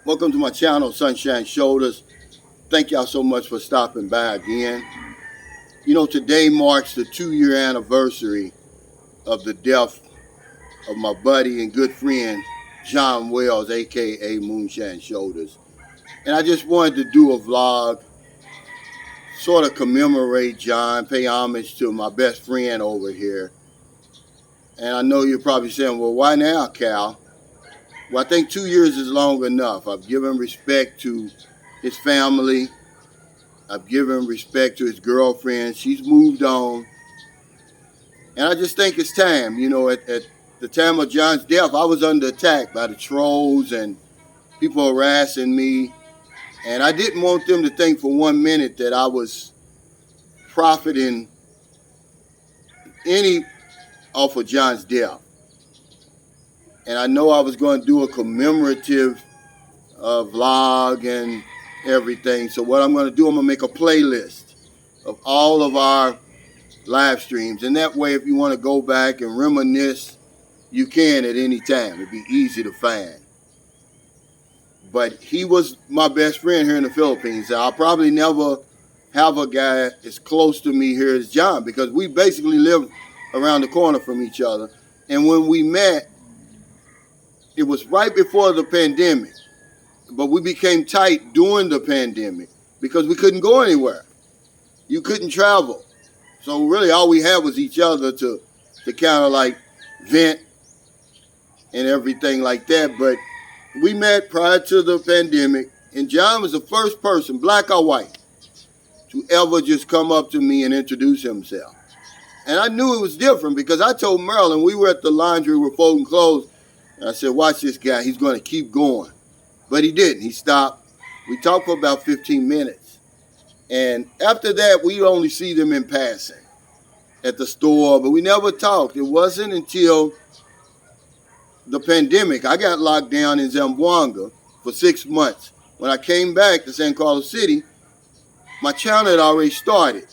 Welcome to my channel, Sunshine Shoulders. Thank y'all so much for stopping by again. You know, today marks the 2-year anniversary of the death of my buddy and good friend, John Wells, aka Moonshine Shoulders. And I just wanted to do a vlog, sort of commemorate John, pay homage to my best friend over here. And I know you're probably saying, well, why now, Cal? Well, I think 2 years is long enough. I've given respect to his family. I've given respect to his girlfriend. She's moved on. And I just think it's time. You know, at the time of John's death, I was under attack by the trolls and people harassing me. And I didn't want them to think for 1 minute that I was profiting any off of John's death. And I know I was going to do a commemorative vlog and everything. So what I'm going to do, I'm going to make a playlist of all of our live streams. And that way, if you want to go back and reminisce, you can at any time. It'd be easy to find. But he was my best friend here in the Philippines. I'll probably never have a guy as close to me here as John, because we basically live around the corner from each other. And when we met, it was right before the pandemic, but we became tight during the pandemic because we couldn't go anywhere. You couldn't travel. So really all we had was each other to kind of like vent and everything like that. But we met prior to the pandemic, and John was the first person, black or white, to ever just come up to me and introduce himself. And I knew it was different because I told Marilyn, we were at the laundry, we were folding clothes, and I said, watch this guy, he's going to keep going. But he didn't. He stopped. We talked for about 15 minutes. And after that, we'd only see them in passing at the store, but we never talked. It wasn't until the pandemic. I got locked down in Zamboanga for 6 months. When I came back to San Carlos City, my channel had already started.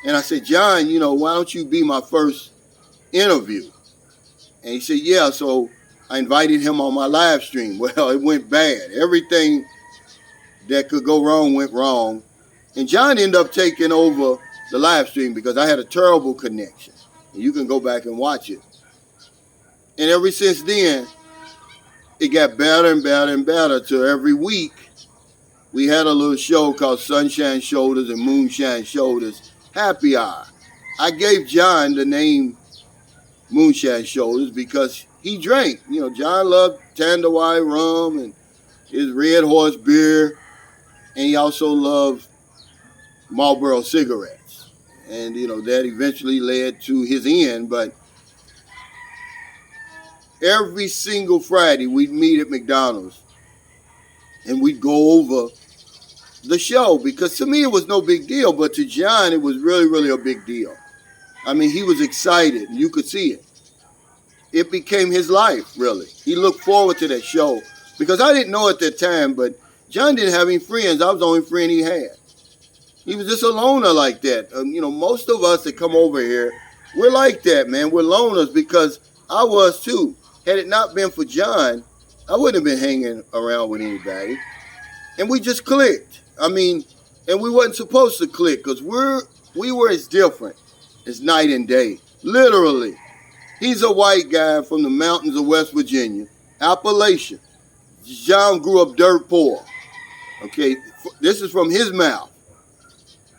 And I said, John, you know, why don't you be my first interview? And he said, yeah. So I invited him on my live stream. Well, it went bad. Everything that could go wrong went wrong. And John ended up taking over the live stream because I had a terrible connection. And you can go back and watch it. And ever since then, it got better and better and better. Till every week, we had a little show called Sunshine Shoulders and Moonshine Shoulders Happy Hour. I gave John the name Moonshine Shoulders because he drank. You know, John loved Tanduay rum and his Red Horse beer, and he also loved Marlboro cigarettes. And, you know, that eventually led to his end. But every single Friday, we'd meet at McDonald's, and we'd go over the show, because to me, it was no big deal. But to John, it was really, really a big deal. I mean, he was excited. You could see it. It became his life, really. He looked forward to that show because I didn't know at that time, but John didn't have any friends. I was the only friend he had. He was just a loner like that. You know, most of us that come over here, we're like that, man. We're loners, because I was too. Had it not been for John, I wouldn't have been hanging around with anybody. And we just clicked. I mean, and we wasn't supposed to click because we were as different as night and day, literally. He's a white guy from the mountains of West Virginia, Appalachia. John grew up dirt poor. Okay, this is from his mouth.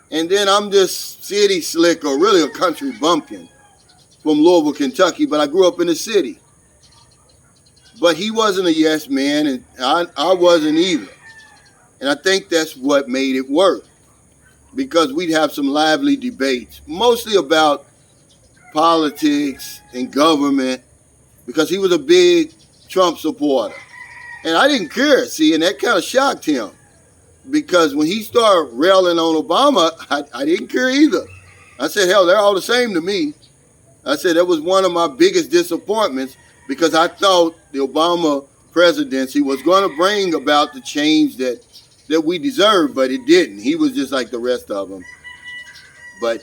And then I'm this city slicker, really a country bumpkin from Louisville, Kentucky, but I grew up in the city. But he wasn't a yes man, and I wasn't either. And I think that's what made it work, because we'd have some lively debates, mostly about politics and government, because he was a big Trump supporter. And I didn't care, see, and that kind of shocked him, because when he started railing on Obama, I didn't care either. I said, hell, they're all the same to me. I said that was one of my biggest disappointments, because I thought the Obama presidency was going to bring about the change that we deserved, but it didn't. He was just like the rest of them. But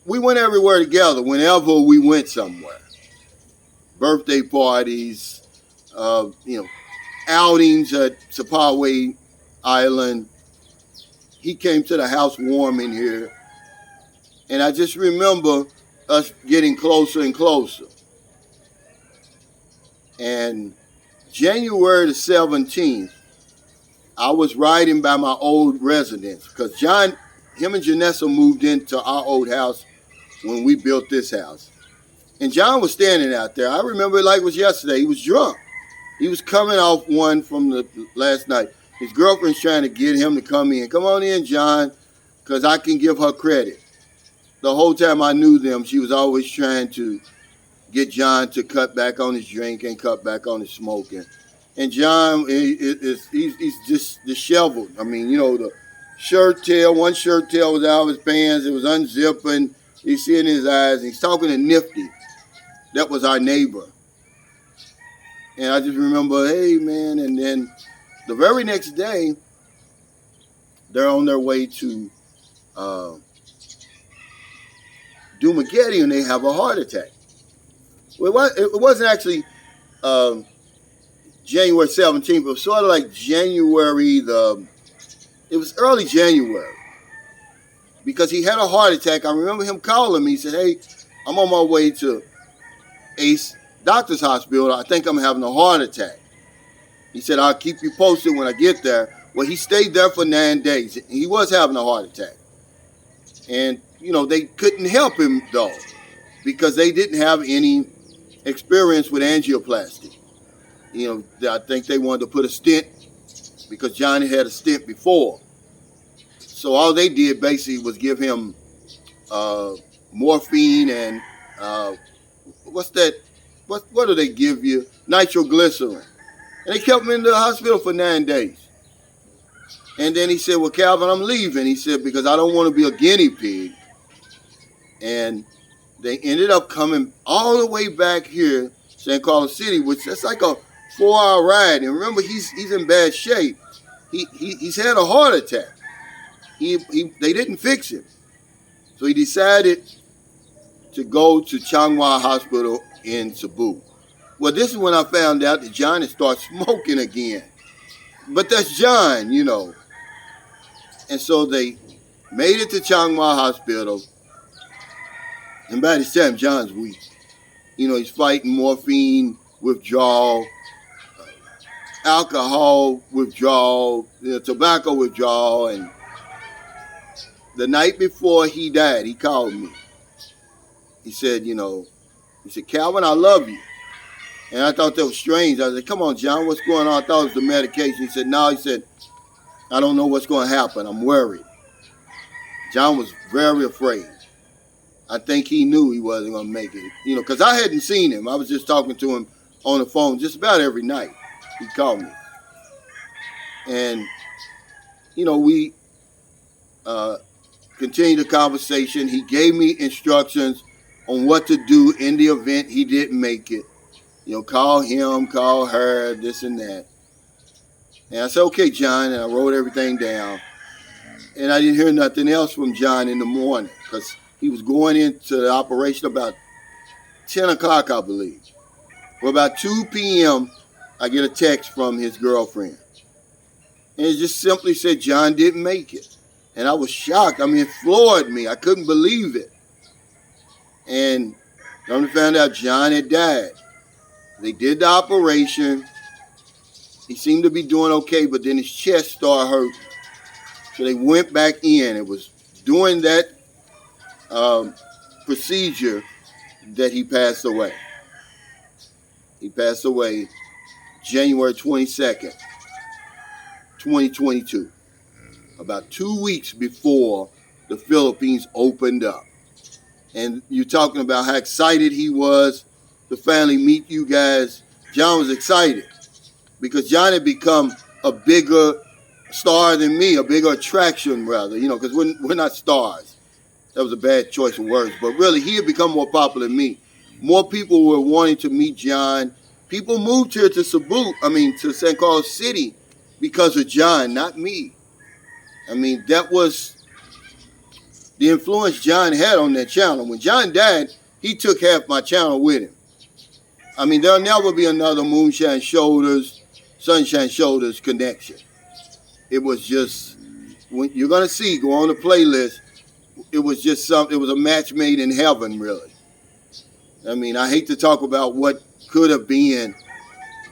we went everywhere together whenever we went somewhere. Birthday parties, you know, outings at Sapaway Island. He came to the house warming here. And I just remember us getting closer and closer. And January the 17th, I was riding by my old residence because him and Janessa moved into our old house when we built this house. And John was standing out there. I remember it like it was yesterday. He was drunk. He was coming off one from the last night. His girlfriend's trying to get him to come in. Come on in, John, because I can give her credit. The whole time I knew them, she was always trying to get John to cut back on his drinking and cut back on his smoking. And John, he's just disheveled. I mean, you know, the one shirt tail was out of his pants. It was unzipping. You see it in his eyes. And he's talking to Nifty. That was our neighbor. And I just remember, hey, man. And then the very next day, they're on their way to Dumageddon, and they have a heart attack. Well, it wasn't actually January 17th, but it was sort of like it was early January. Because he had a heart attack. I remember him calling me. He said, hey, I'm on my way to Ace Doctor's Hospital. I think I'm having a heart attack. He said, I'll keep you posted when I get there. Well, he stayed there for 9 days. He was having a heart attack. And, you know, they couldn't help him, though, because they didn't have any experience with angioplasty. You know, I think they wanted to put a stent because Johnny had a stent before. So all they did basically was give him morphine and what's that? What do they give you? Nitroglycerin. And they kept him in the hospital for 9 days. And then he said, well, Calvin, I'm leaving. He said, because I don't want to be a guinea pig. And they ended up coming all the way back here, St. Carlos City, which is like a 4-hour ride. And remember, he's in bad shape. He's had a heart attack. They didn't fix him. So he decided to go to Changhua Hospital in Cebu. Well, this is when I found out that John had started smoking again. But that's John, you know. And so they made it to Changhua Hospital. And by this time, John's weak. You know, he's fighting morphine withdrawal, alcohol withdrawal, tobacco withdrawal. And the night before he died, he called me. He said, Calvin, I love you. And I thought that was strange. I said, come on, John, what's going on? I thought it was the medication. He said, no. He said, I don't know what's going to happen. I'm worried. John was very afraid. I think he knew he wasn't going to make it, because I hadn't seen him. I was just talking to him on the phone just about every night. He called me. And, we continued the conversation. He gave me instructions on what to do in the event he didn't make it. Call him, call her, this and that. And I said, okay, John, and I wrote everything down. And I didn't hear nothing else from John in the morning because he was going into the operation about 10 o'clock, I believe. Well, about 2 p.m., I get a text from his girlfriend. And it just simply said John didn't make it. And I was shocked. I mean, it floored me. I couldn't believe it. And I found out John had died. They did the operation. He seemed to be doing okay, but then his chest started hurting. So they went back in. It was during that procedure that he passed away. He passed away January 22nd, 2022. About 2 weeks before the Philippines opened up. And you're talking about how excited he was to finally meet you guys. John was excited because John had become a bigger star than me, a bigger attraction rather, because we're not stars. That was a bad choice of words, but really he had become more popular than me. More people were wanting to meet John. People moved here to to St. Carlos City because of John, not me. I mean, that was the influence John had on that channel. When John died, he took half my channel with him. I mean, there'll never be another Moonshine Shoulders, Sunshine Shoulders connection. It was just, when you're gonna see, go on the playlist. It was just something. It was a match made in heaven, really. I mean, I hate to talk about what could have been,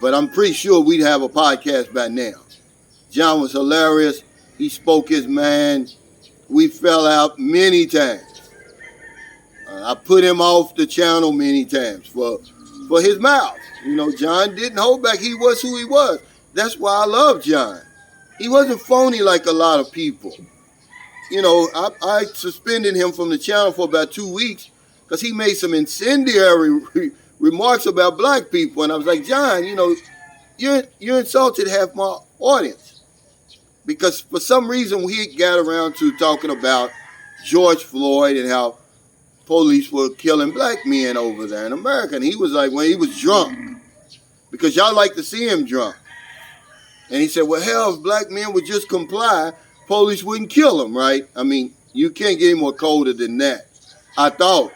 but I'm pretty sure we'd have a podcast by now. John was hilarious. He spoke his mind. We fell out many times. I put him off the channel many times for his mouth. You know, John didn't hold back. He was who he was. That's why I love John. He wasn't phony like a lot of people. You know, I suspended him from the channel for about 2 weeks because he made some incendiary remarks about black people. And I was like, John, you know, you insulted half my audience. Because for some reason we got around to talking about George Floyd and how police were killing black men over there in America. And he was like, when he was drunk, because y'all like to see him drunk. And he said, well, hell, if black men would just comply, police wouldn't kill them, right? I mean, you can't get any more colder than that, I thought.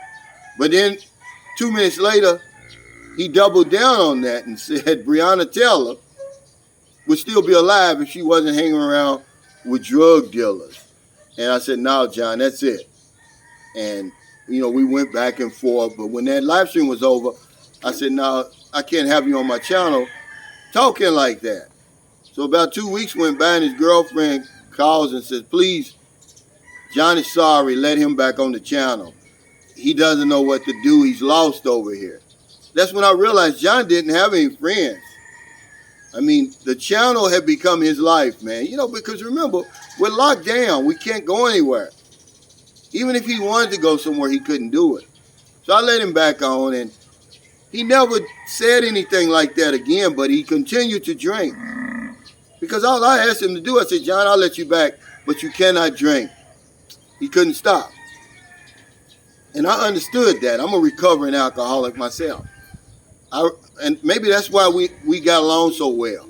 But then 2 minutes later, he doubled down on that and said Breonna Taylor would still be alive if she wasn't hanging around with drug dealers. And I said, no, John, that's it. And, you know, we went back and forth. But when that live stream was over, I said, no, I can't have you on my channel talking like that. So about 2 weeks went by and his girlfriend calls and says, please, John is sorry, let him back on the channel. He doesn't know what to do. He's lost over here. That's when I realized John didn't have any friends. I mean, the channel had become his life, man. You know, because remember, we're locked down. We can't go anywhere. Even if he wanted to go somewhere, he couldn't do it. So I let him back on, and he never said anything like that again, but he continued to drink. Because all I asked him to do, I said, John, I'll let you back, but you cannot drink. He couldn't stop. And I understood that. I'm a recovering alcoholic myself. And maybe that's why we got along so well,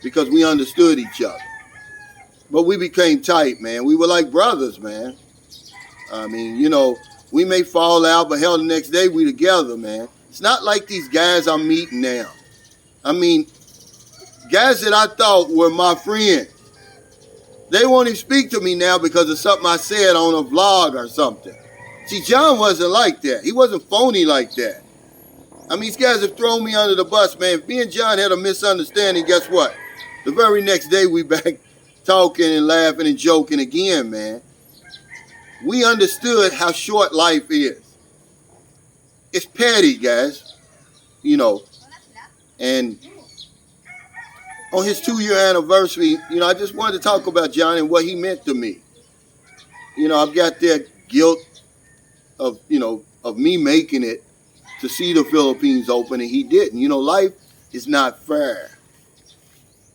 because we understood each other. But we became tight, man. We were like brothers, man. I mean, you know, we may fall out, but hell, the next day we together, man. It's not like these guys I'm meeting now. I mean, guys that I thought were my friends, they won't even speak to me now because of something I said on a vlog or something. See, John wasn't like that. He wasn't phony like that. I mean, these guys have thrown me under the bus, man. If me and John had a misunderstanding, guess what? The very next day, we back talking and laughing and joking again, man. We understood how short life is. It's petty, guys. You know. And on his 2-year anniversary, you know, I just wanted to talk about John and what he meant to me. You know, I've got that guilt of, you know, of me making it to see the Philippines open, and he didn't. You know, life is not fair.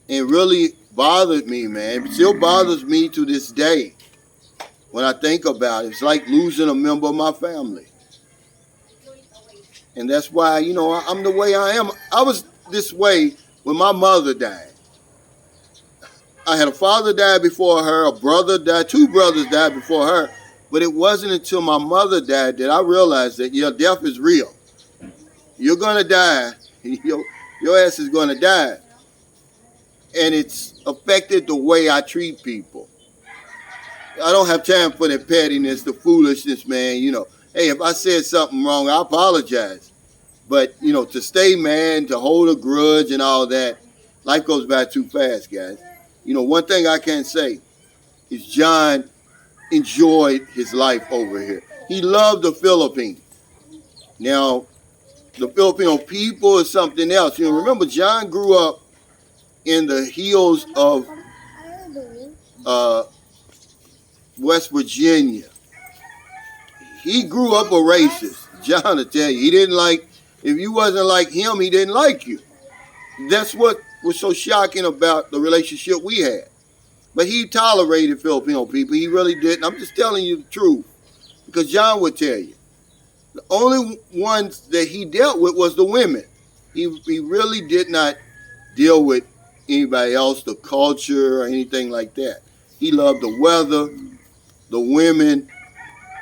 And it really bothered me, man. It still bothers me to this day when I think about it. It's like losing a member of my family. And that's why, you know, I'm the way I am. I was this way when my mother died. I had a father die before her, a brother died, 2 brothers died before her. But it wasn't until my mother died that I realized that, yeah, death is real. You're going to die. Your ass is going to die. And it's affected the way I treat people. I don't have time for the pettiness, the foolishness, man. You know, hey, if I said something wrong, I apologize. But, you know, to stay mad, to hold a grudge and all that, life goes by too fast, guys. You know, one thing I can say is John enjoyed his life over here. He loved the Philippines. Now, the Filipino people is something else. You know, remember, John grew up in the hills of West Virginia. He grew up a racist. John will tell you, he didn't like, if you wasn't like him, he didn't like you. That's what was so shocking about the relationship we had. But he tolerated Filipino people. He really didn't. I'm just telling you the truth, because John would tell you. The only ones that he dealt with was the women. He really did not deal with anybody else, the culture or anything like that. He loved the weather, the women,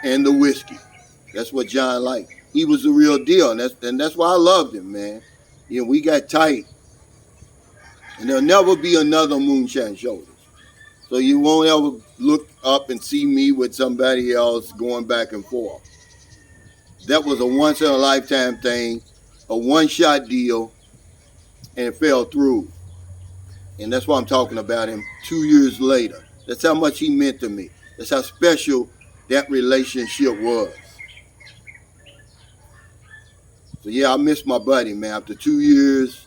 and the whiskey. That's what John liked. He was the real deal, and that's why I loved him, man. You know, we got tight. And there'll never be another Moonshine Shoulders. So you won't ever look up and see me with somebody else going back and forth. That was a once-in-a-lifetime thing, a one-shot deal, and it fell through. And that's why I'm talking about him 2 years later. That's how much he meant to me. That's how special that relationship was. So yeah, I miss my buddy, man. After 2 years,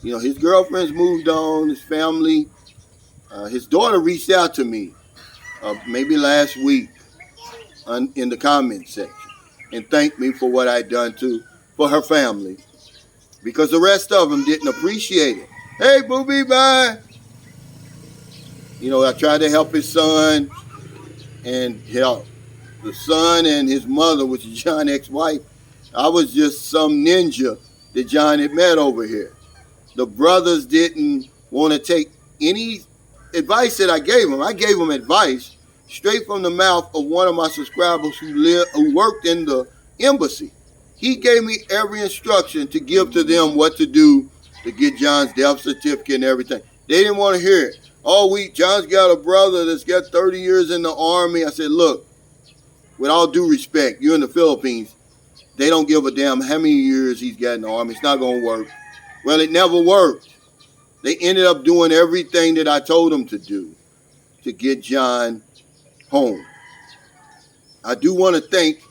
you know, his girlfriend's moved on, his family. His daughter reached out to me maybe last week in the comments section and thanked me for what I'd done for her family, because the rest of them didn't appreciate it. Hey, booby, bye. You know, I tried to help his son, and help the son and his mother, which is John's ex-wife. I was just some ninja that John had met over here. The brothers didn't want to take any advice that I gave them. I gave them advice straight from the mouth of one of my subscribers who worked in the embassy. He gave me every instruction to give to them what to do to get John's death certificate and everything. They didn't want to hear it. All week, John's got a brother that's got 30 years in the Army. I said, look, with all due respect, you're in the Philippines. They don't give a damn how many years he's got in the Army. It's not going to work. Well, it never worked. They ended up doing everything that I told them to do to get John home. I do want to thank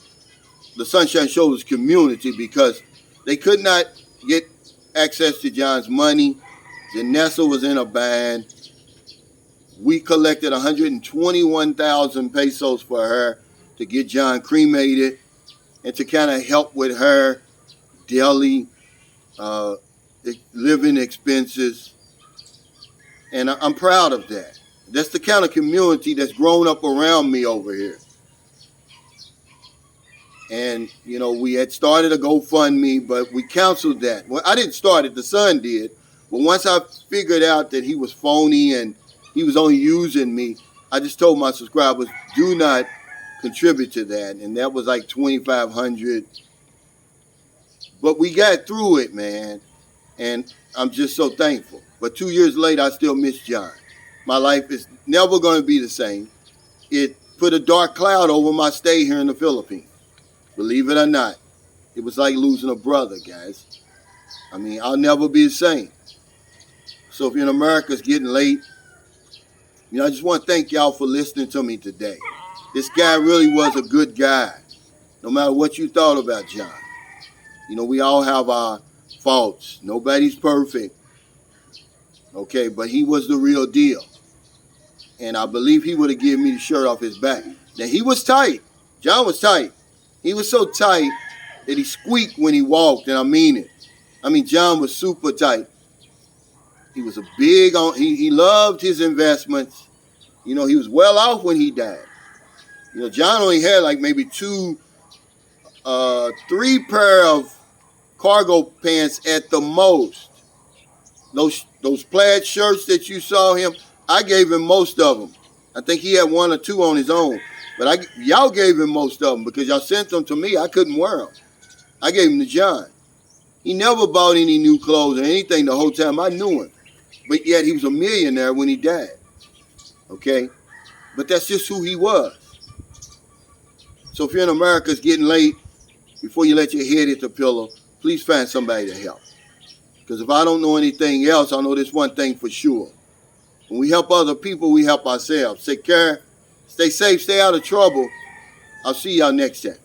the Sunshine Shoulders community, because they could not get access to John's money. Janessa was in a bind. We collected 121,000 pesos for her to get John cremated and to kind of help with her daily living expenses. And I'm proud of that. That's the kind of community that's grown up around me over here. And, you know, we had started a GoFundMe, but we canceled that. Well, I didn't start it, the son did. But once I figured out that he was phony and he was only using me, I just told my subscribers, do not contribute to that. And that was like $2,500. But we got through it, man. And I'm just so thankful. But 2 years later, I still miss John. My life is never going to be the same. It put a dark cloud over my stay here in the Philippines. Believe it or not, it was like losing a brother, guys. I mean, I'll never be the same. So if you're in America, it's getting late. You know, I just want to thank y'all for listening to me today. This guy really was a good guy, no matter what you thought about John. You know, we all have our faults. Nobody's perfect. Okay, but he was the real deal. And I believe he would have given me the shirt off his back. Now, he was tight. John was tight. He was so tight that he squeaked when he walked, and I mean it. I mean, John was super tight. He was he loved his investments. You know, he was well off when he died. You know, John only had like maybe 3 pair of cargo pants at the most. Those plaid shirts that you saw him, I gave him most of them. I think he had 1 or 2 on his own. But y'all gave him most of them because y'all sent them to me. I couldn't wear them. I gave them to John. He never bought any new clothes or anything the whole time I knew him. But yet he was a millionaire when he died. Okay? But that's just who he was. So if you're in America, it's getting late. Before you let your head hit the pillow, please find somebody to help. Because if I don't know anything else, I know this one thing for sure. When we help other people, we help ourselves. Take care. Stay safe. Stay out of trouble. I'll see y'all next time.